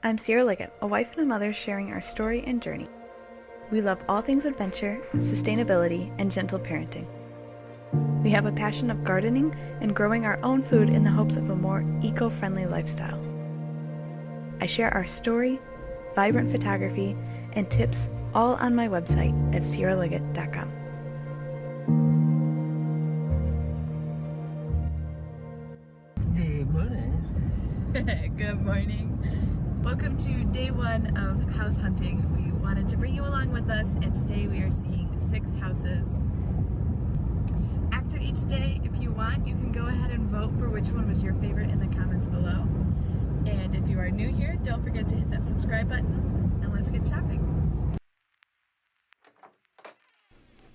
I'm Sierra Liggett, a wife and a mother sharing our story and journey. We love all things adventure, sustainability, and gentle parenting. We have a passion of gardening and growing our own food in the hopes of a more eco-friendly lifestyle. I share our story, vibrant photography, and tips all on my website at sierraliggett.com. Good morning. Good morning. Welcome to day one of house hunting. We wanted to bring you along with us, and today we are seeing 6 houses. After each day, if you want, you can go ahead and vote for which one was your favorite in the comments below. And if you are new here, don't forget to hit that subscribe button, and let's get shopping.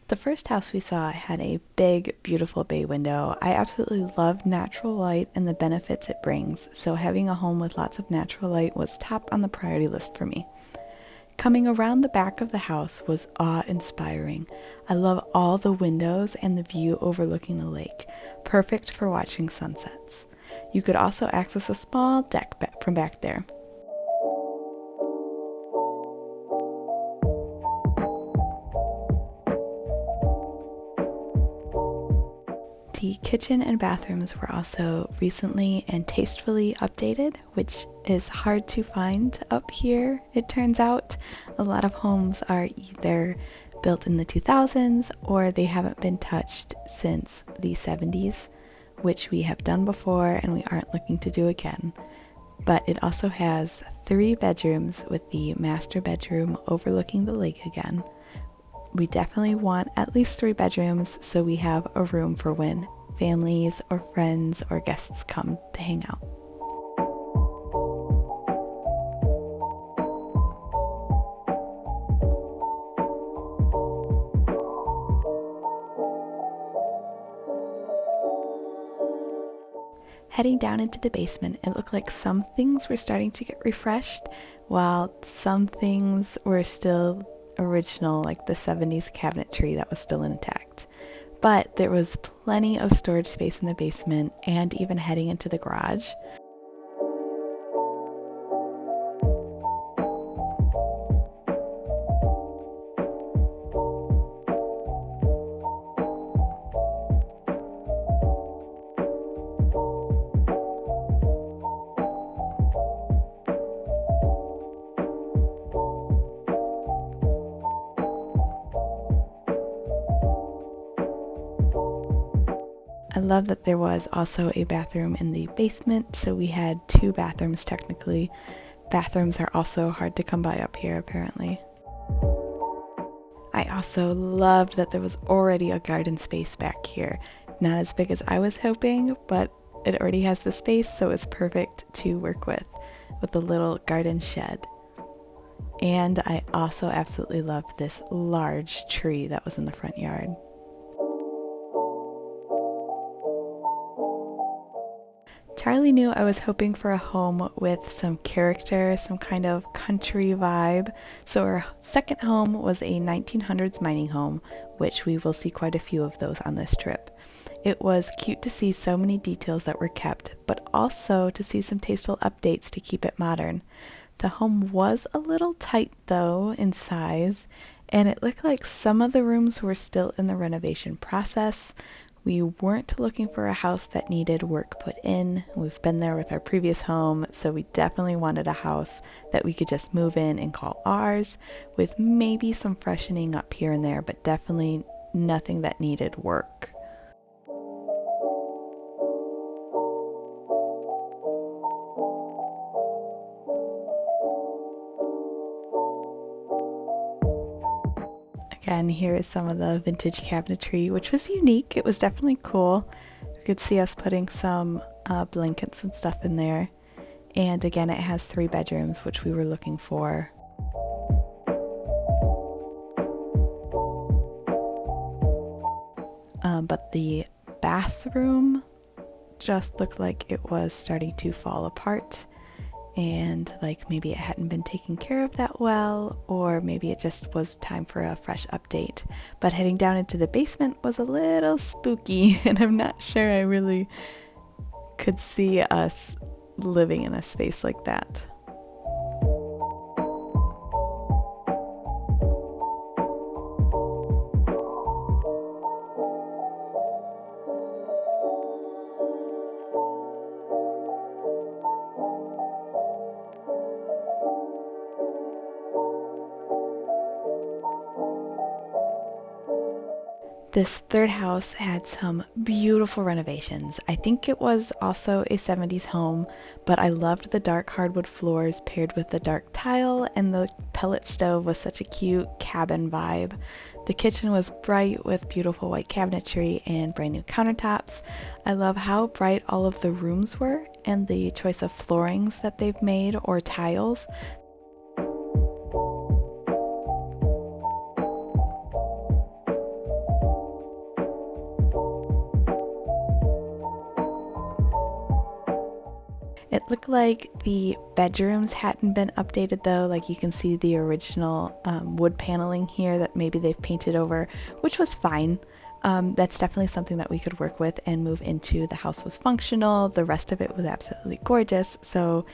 The first house we saw had a big, beautiful bay window. I absolutely love natural light and the benefits it brings, so having a home with lots of natural light was top on the priority list for me. Coming around the back of the house was awe-inspiring. I love all the windows and the view overlooking the lake, perfect for watching sunsets. You could also access a small deck from back there. The kitchen and bathrooms were also recently and tastefully updated, which is hard to find up here, it turns out. A lot of homes are either built in the 2000s or they haven't been touched since the 70s, which we have done before and we aren't looking to do again. But it also has 3 bedrooms with the master bedroom overlooking the lake again. We definitely want at least 3 bedrooms so we have a room for when families or friends or guests come to hang out. Heading down into the basement, it looked like some things were starting to get refreshed, while some things were still original, like the 70s cabinetry that was still intact. But there was plenty of storage space in the basement and even heading into the garage. I love that there was also a bathroom in the basement, so we had 2 bathrooms technically. Bathrooms are also hard to come by up here, apparently. I also loved that there was already a garden space back here. Not as big as I was hoping, but it already has the space, so it's perfect to work with a little garden shed. And I also absolutely loved this large tree that was in the front yard. Charlie knew I was hoping for a home with some character, some kind of country vibe, so our second home was a 1900s mining home, which we will see quite a few of those on this trip. It was cute to see so many details that were kept, but also to see some tasteful updates to keep it modern. The home was a little tight though in size, and it looked like some of the rooms were still in the renovation process. We weren't looking for a house that needed work put in. We've been there with our previous home, so we definitely wanted a house that we could just move in and call ours, with maybe some freshening up here and there, but definitely nothing that needed work. Again, here is some of the vintage cabinetry, which was unique. It was definitely cool. You could see us putting some blankets and stuff in there. And again, it has 3 bedrooms, which we were looking for. But the bathroom just looked like it was starting to fall apart. And like maybe it hadn't been taken care of that well, or maybe it just was time for a fresh update. But heading down into the basement was a little spooky, and I'm not sure I really could see us living in a space like that. This third house had some beautiful renovations. I think it was also a 70s home, but I loved the dark hardwood floors paired with the dark tile, and the pellet stove was such a cute cabin vibe. The kitchen was bright with beautiful white cabinetry and brand new countertops. I love how bright all of the rooms were and the choice of floorings that they've made or tiles. It looked like the bedrooms hadn't been updated though, like you can see the original wood paneling here that maybe they've painted over, which was fine. That's definitely something that we could work with and move into. The house was functional, the rest of it was absolutely gorgeous, so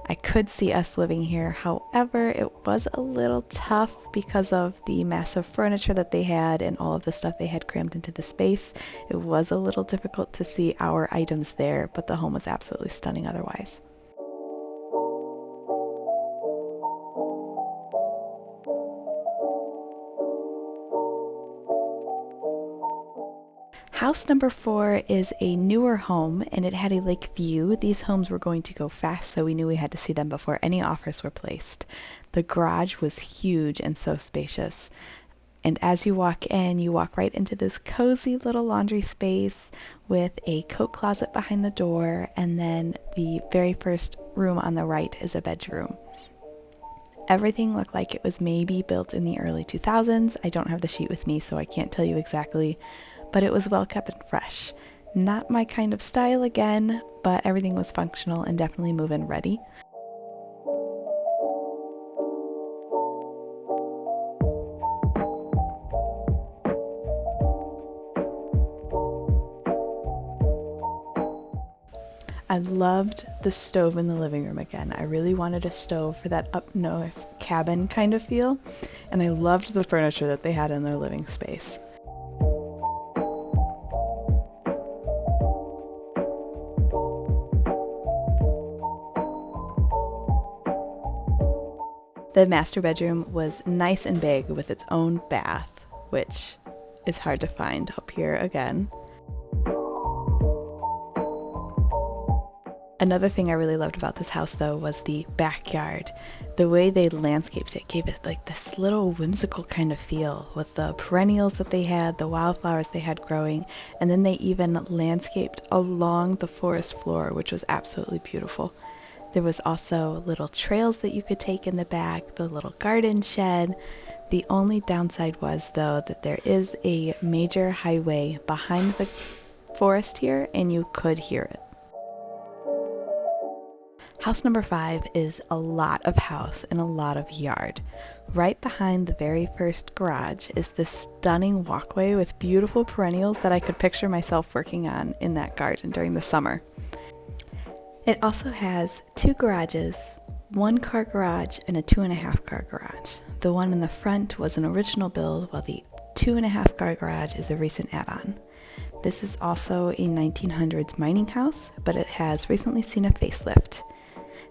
I could see us living here. However, it was a little tough because of the massive furniture that they had and all of the stuff they had crammed into the space. It was a little difficult to see our items there, but the home was absolutely stunning otherwise. House number 4 is a newer home and it had a lake view. These homes were going to go fast, so we knew we had to see them before any offers were placed. The garage was huge and so spacious. And as you walk in, you walk right into this cozy little laundry space with a coat closet behind the door, and then the very first room on the right is a bedroom. Everything looked like it was maybe built in the early 2000s. I don't have the sheet with me, so I can't tell you exactly, but it was well kept and fresh. Not my kind of style again, but everything was functional and definitely move-in ready. I loved the stove in the living room again. I really wanted a stove for that up north cabin kind of feel, and I loved the furniture that they had in their living space. The master bedroom was nice and big with its own bath, which is hard to find up here again. Another thing I really loved about this house though was the backyard. The way they landscaped it gave it like this little whimsical kind of feel with the perennials that they had, the wildflowers they had growing, and then they even landscaped along the forest floor, which was absolutely beautiful. There was also little trails that you could take in the back, the little garden shed. The only downside was though that there is a major highway behind the forest here and you could hear it. House number 5 is a lot of house and a lot of yard. Right behind the very first garage is this stunning walkway with beautiful perennials that I could picture myself working on in that garden during the summer. It also has 2 garages, 1 car garage and a 2.5 car garage. The one in the front was an original build, while the 2.5 car garage is a recent add-on. This is also a 1900s mining house, but it has recently seen a facelift.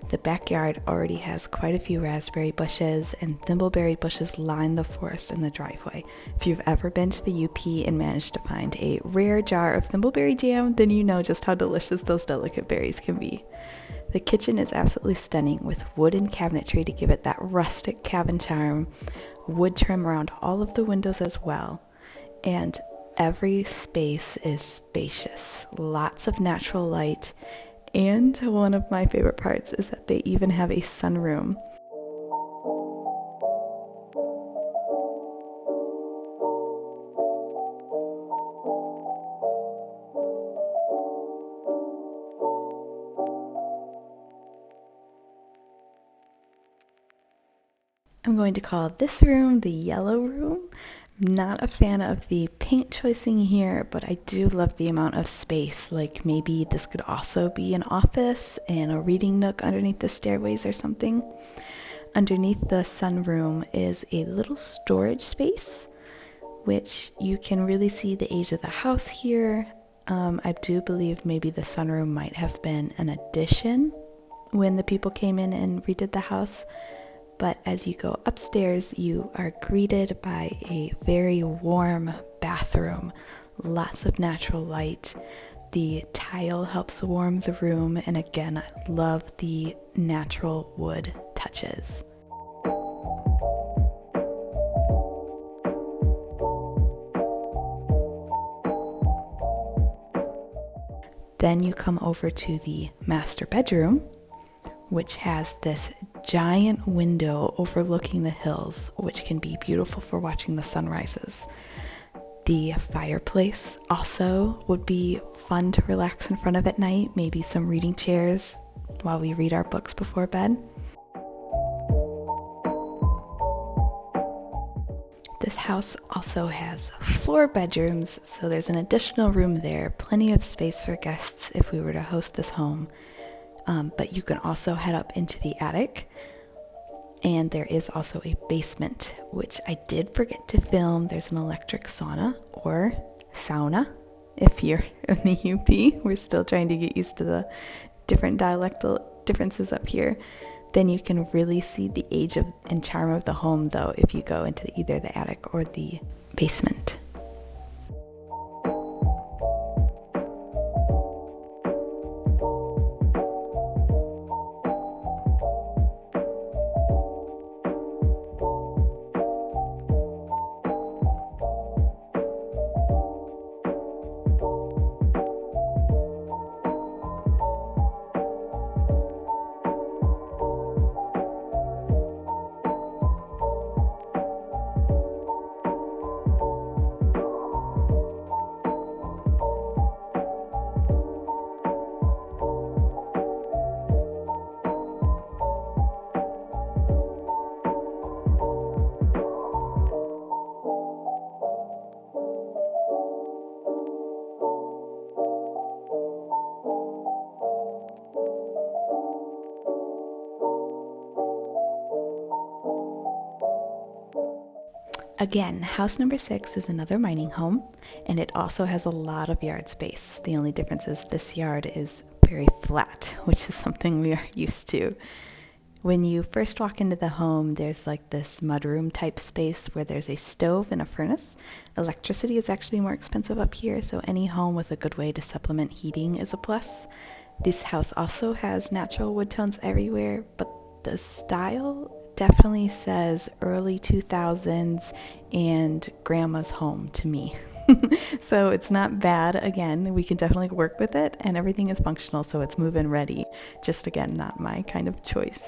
The backyard already has quite a few raspberry bushes, and thimbleberry bushes line the forest in the driveway. If you've ever been to the UP and managed to find a rare jar of thimbleberry jam, then you know just how delicious those delicate berries can be. The kitchen is absolutely stunning with wooden cabinetry to give it that rustic cabin charm, wood trim around all of the windows as well, and every space is spacious, lots of natural light. And one of my favorite parts is that they even have a sunroom. I'm going to call this room the yellow room. Not a fan of the paint choicing here, but I do love the amount of space. Like maybe this could also be an office and a reading nook underneath the stairways or something. Underneath the sunroom is a little storage space, which you can really see the age of the house here. I do believe maybe the sunroom might have been an addition when the people came in and redid the house. But as you go upstairs, you are greeted by a very warm bathroom. Lots of natural light. The tile helps warm the room, and again, I love the natural wood touches. Then you come over to the master bedroom, which has this giant window overlooking the hills, which can be beautiful for watching the sunrises. The fireplace also would be fun to relax in front of at night, maybe some reading chairs while we read our books before bed. This house also has 4 bedrooms, so there's an additional room there, plenty of space for guests if we were to host this home. But you can also head up into the attic, and there is also a basement, which I did forget to film. There's an electric sauna, or sauna if you're in the UP. We're still trying to get used to the different dialectal differences up here. Then you can really see the age and charm of the home, though, if you go into either the attic or the basement. Again, house number 6 is another mining home, and it also has a lot of yard space. The only difference is this yard is very flat, which is something we are used to. When you first walk into the home, there's like this mudroom type space where there's a stove and a furnace. Electricity is actually more expensive up here, so any home with a good way to supplement heating is a plus. This house also has natural wood tones everywhere, but the style definitely says early 2000s and grandma's home to me. So it's not bad. Again, we can definitely work with it, and everything is functional, so it's move-in ready. Just again, not my kind of choice.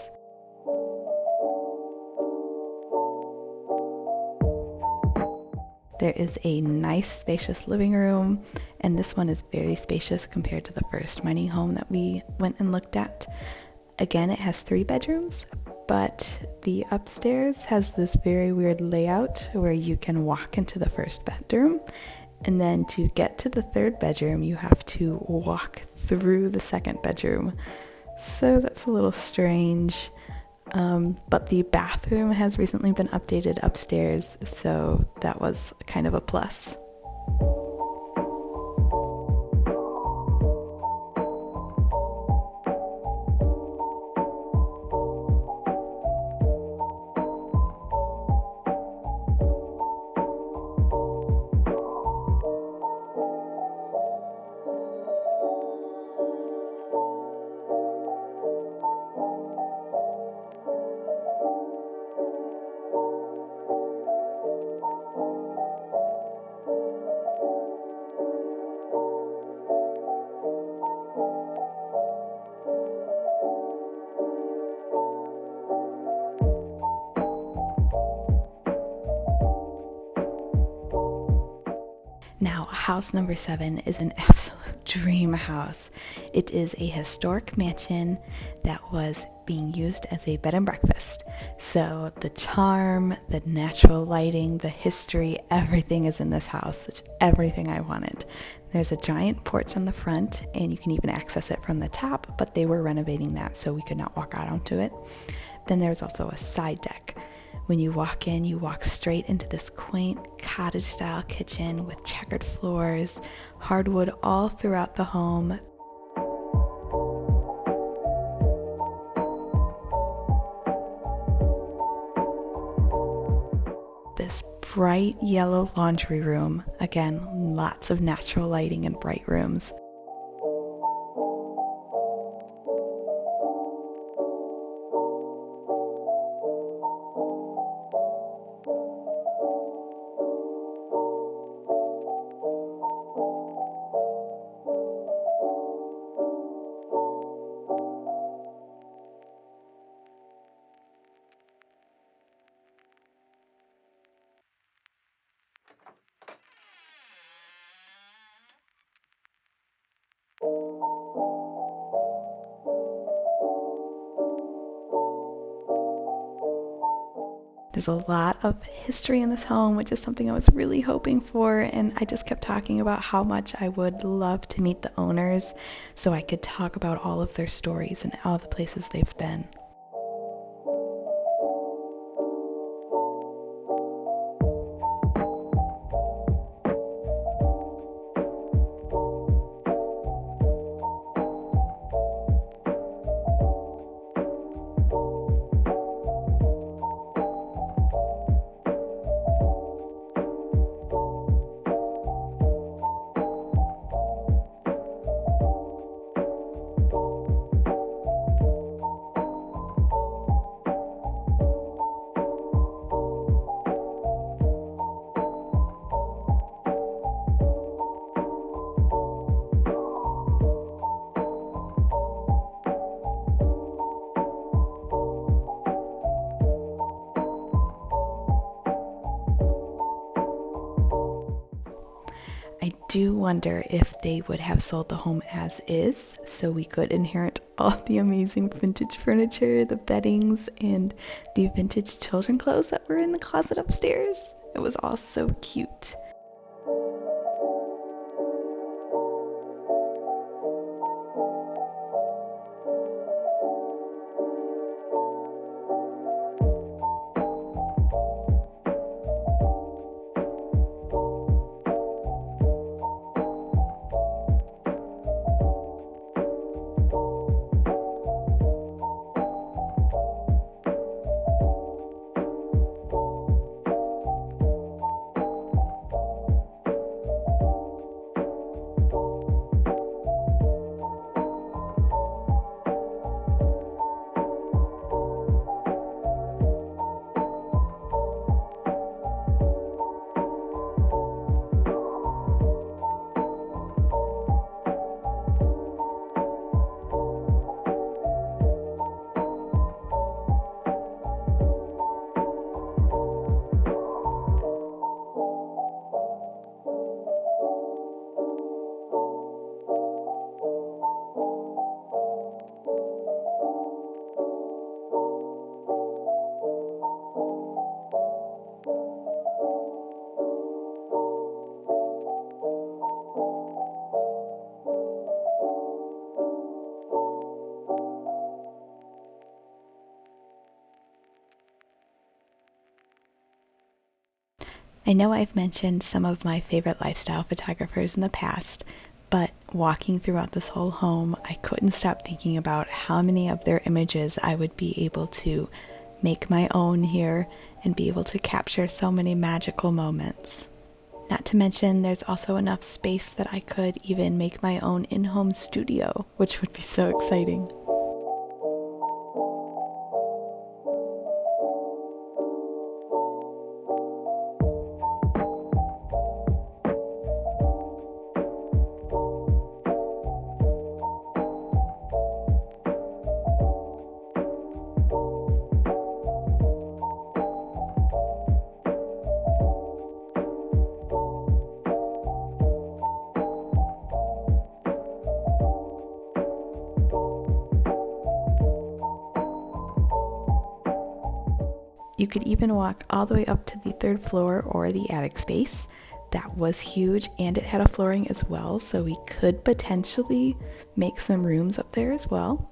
There is a nice spacious living room, and this one is very spacious compared to the first mining home that we went and looked at. Again, it has 3 bedrooms, but the upstairs has this very weird layout where you can walk into the first bedroom, and then to get to the 3rd bedroom you have to walk through the 2nd bedroom. So that's a little strange. But the bathroom has recently been updated upstairs, so that was kind of a plus. Now, house number 7 is an absolute dream house. It is a historic mansion that was being used as a bed and breakfast. So the charm, the natural lighting, the history, everything is in this house. It's everything I wanted. There's a giant porch on the front, and you can even access it from the top, but they were renovating that, so we could not walk out onto it. Then there's also a side deck. When you walk in, you walk straight into this quaint cottage-style kitchen with checkered floors, hardwood all throughout the home. This bright yellow laundry room. Again, lots of natural lighting and bright rooms. There's a lot of history in this home, which is something I was really hoping for, and I just kept talking about how much I would love to meet the owners so I could talk about all of their stories and all the places they've been. I do wonder if they would have sold the home as is, so we could inherit all the amazing vintage furniture, the beddings, and the vintage children clothes that were in the closet upstairs. It was all so cute. I know I've mentioned some of my favorite lifestyle photographers in the past, but walking throughout this whole home, I couldn't stop thinking about how many of their images I would be able to make my own here and be able to capture so many magical moments. Not to mention, there's also enough space that I could even make my own in-home studio, which would be so exciting. You could even walk all the way up to the third floor or the attic space. That was huge, and it had a flooring as well, so we could potentially make some rooms up there as well.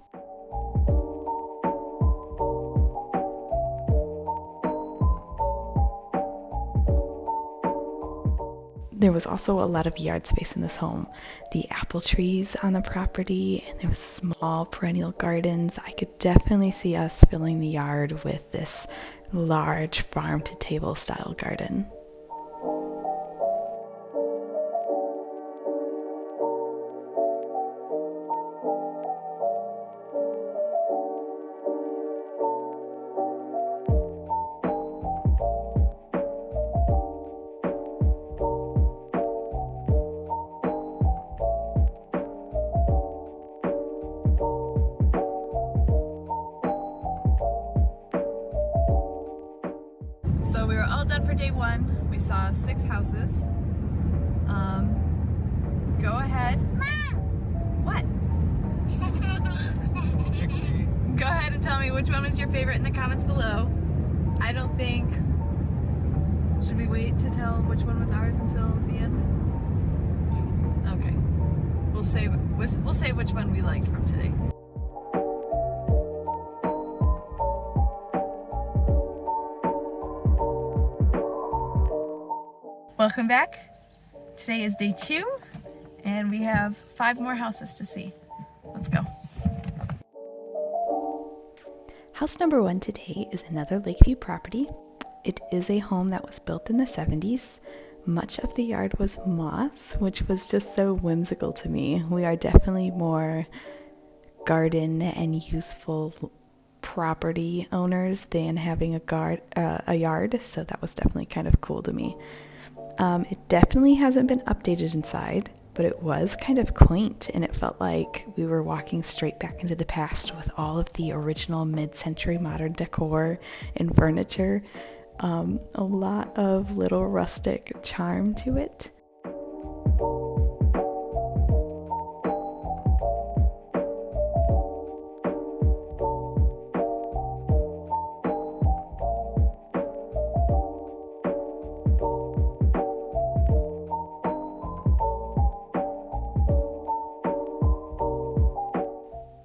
There was also a lot of yard space in this home. The apple trees on the property, and there was small perennial gardens. I could definitely see us filling the yard with this large farm to table style garden. day one. We saw 6 houses. Go ahead. Mom! What? Dixie. Go ahead and tell me which one was your favorite in the comments below. I don't think... Should we wait to tell which one was ours until the end? Yes. Okay. We'll say which one we liked from today. Welcome back. Today is day 2 and we have 5 more houses to see. Let's go. House number 1 today is another Lakeview property. It is a home that was built in the 70s. Much of the yard was moss, which was just so whimsical to me. We are definitely more garden and useful property owners than having a yard, so that was definitely kind of cool to me. It definitely hasn't been updated inside, but it was kind of quaint, and it felt like we were walking straight back into the past with all of the original mid-century modern decor and furniture. A lot of little rustic charm to it.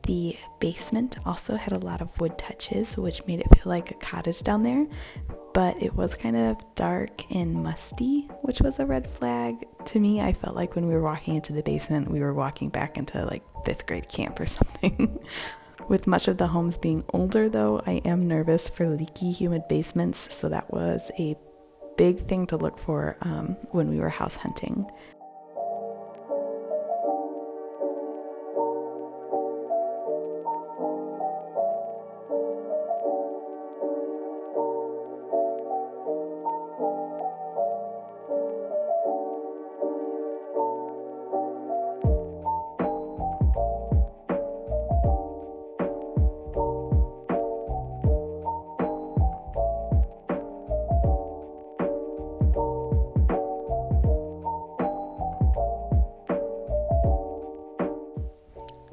The basement also had a lot of wood touches, which made it feel like a cottage down there, but it was kind of dark and musty, which was a red flag. To me, I felt like when we were walking into the basement, we were walking back into like 5th grade camp or something. With much of the homes being older though, I am nervous for leaky, humid basements, so that was a big thing to look for when we were house hunting.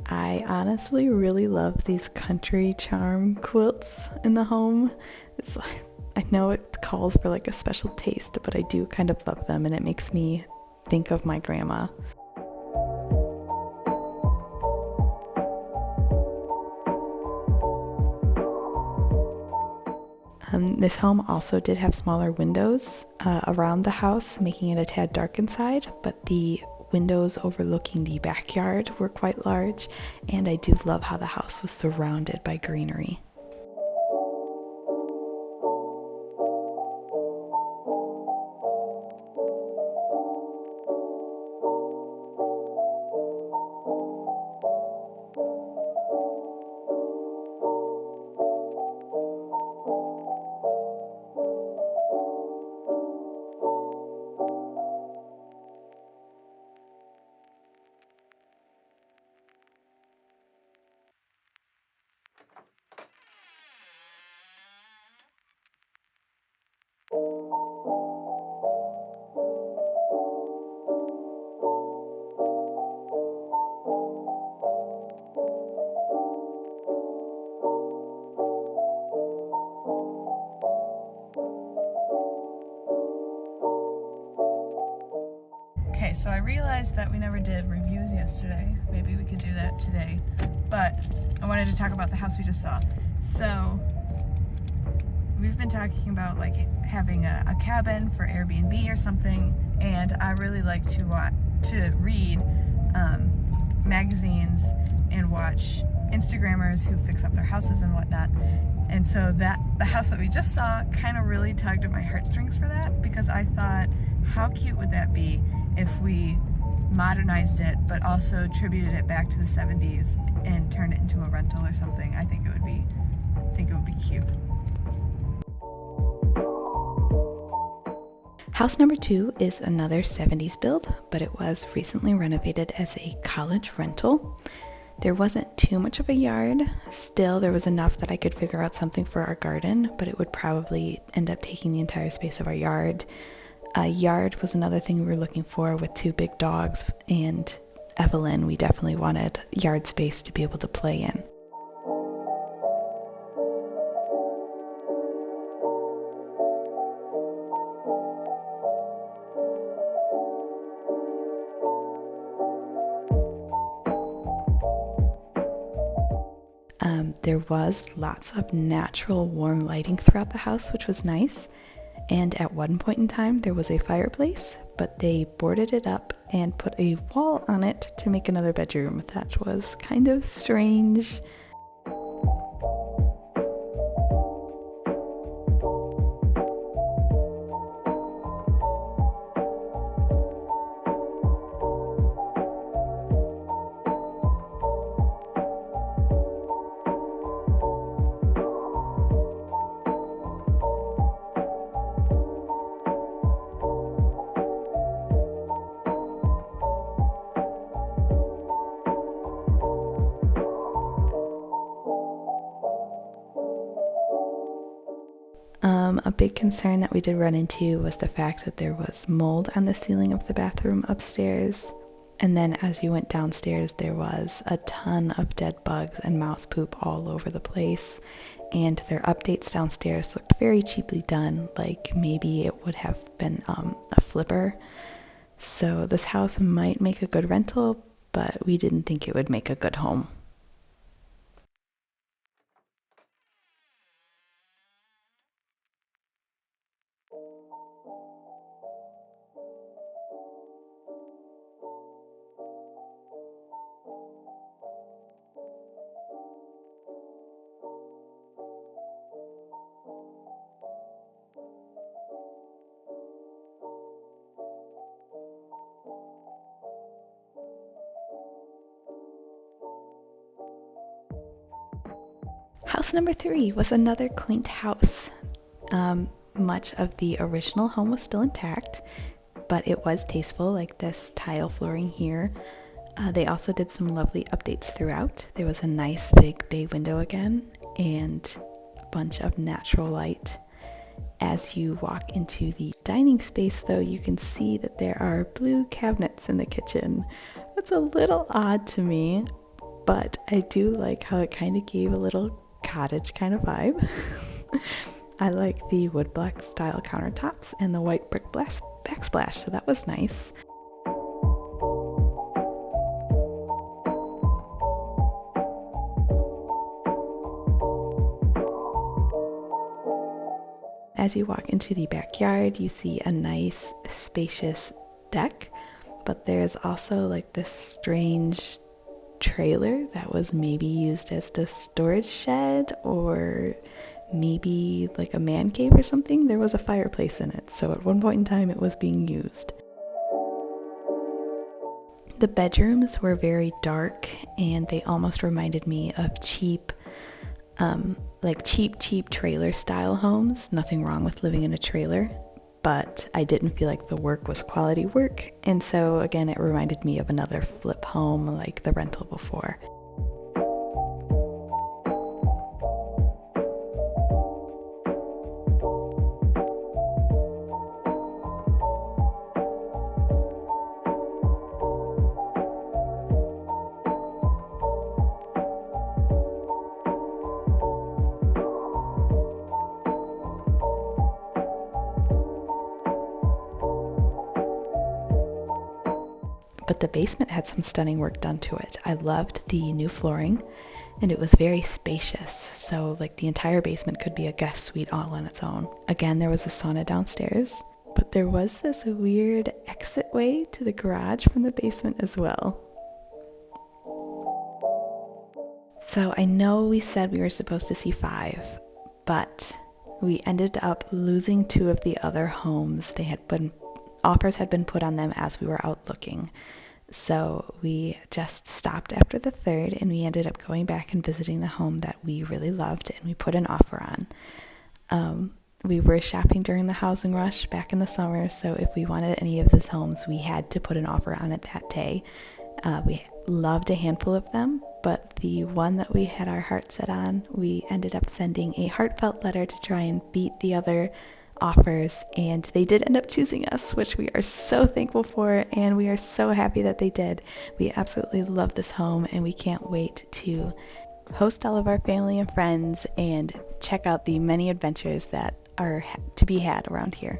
I honestly really love these country charm quilts in the home. It's like, I know it calls for like a special taste, but I do kind of love them, and it makes me think of my grandma. This home also did have smaller windows around the house, making it a tad dark inside, but the windows overlooking the backyard were quite large, and I do love how the house was surrounded by greenery. Okay, so I realized that we never did reviews yesterday. Maybe we could do that today. But I wanted to talk about the house we just saw. So we've been talking about like having a cabin for Airbnb or something, and I really like to read magazines and watch Instagrammers who fix up their houses and whatnot. And so the house that we just saw kind of really tugged at my heartstrings for that, because I thought, how cute would that be if we modernized it but also attributed it back to the 70s and turned it into a rental or something. I think it would be cute. House number 2 is another 70s build, but it was recently renovated as a college rental. There wasn't too much of a yard. Still, there was enough that I could figure out something for our garden, but it would probably end up taking the entire space of our yard. A yard was another thing we were looking for with two big dogs, and Evelyn, we definitely wanted yard space to be able to play in. There was lots of natural warm lighting throughout the house, which was nice. And at one point in time, there was a fireplace, but they boarded it up and put a wall on it to make another bedroom. That was kind of strange. A big concern that we did run into was the fact that there was mold on the ceiling of the bathroom upstairs. And then as you went downstairs, there was a ton of dead bugs and mouse poop all over the place. And their updates downstairs looked very cheaply done, like maybe it would have been a flipper. So this house might make a good rental, but we didn't think it would make a good home. House number 3 was another quaint house. Much of the original home was still intact, but it was tasteful, like this tile flooring here. They also did some lovely updates throughout. There was a nice big bay window again, and a bunch of natural light. As you walk into the dining space, though, you can see that there are blue cabinets in the kitchen. That's a little odd to me, but I do like how it kind of gave a little cottage kind of vibe. I like the wood block style countertops and the white brick backsplash, so that was nice. As you walk into the backyard, you see a nice spacious deck, but there's also like this strange trailer that was maybe used as a storage shed or maybe like a man cave or something. There was a fireplace in it, so at one point in time it was being used. The bedrooms were very dark and they almost reminded me of cheap trailer style homes. Nothing wrong with living in a trailer, but I didn't feel like the work was quality work, and so again it reminded me of another flip home like the rental before. But the basement had some stunning work done to it. I loved the new flooring, and it was very spacious, so like the entire basement could be a guest suite all on its own. Again, there was a sauna downstairs, but there was this weird exit way to the garage from the basement as well. So I know we said we were supposed to see 5, but we ended up losing 2 of the other homes. Offers had been put on them as we were out looking. So we just stopped after the 3rd, and we ended up going back and visiting the home that we really loved and we put an offer on. We were shopping during the housing rush back in the summer, so if we wanted any of these homes, we had to put an offer on it that day. We loved a handful of them, but the one that we had our heart set on, we ended up sending a heartfelt letter to try and beat the other offers, and they did end up choosing us, which we are so thankful for, and we are so happy that they did. We absolutely love this home, and we can't wait to host all of our family and friends and check out the many adventures that are to be had around here.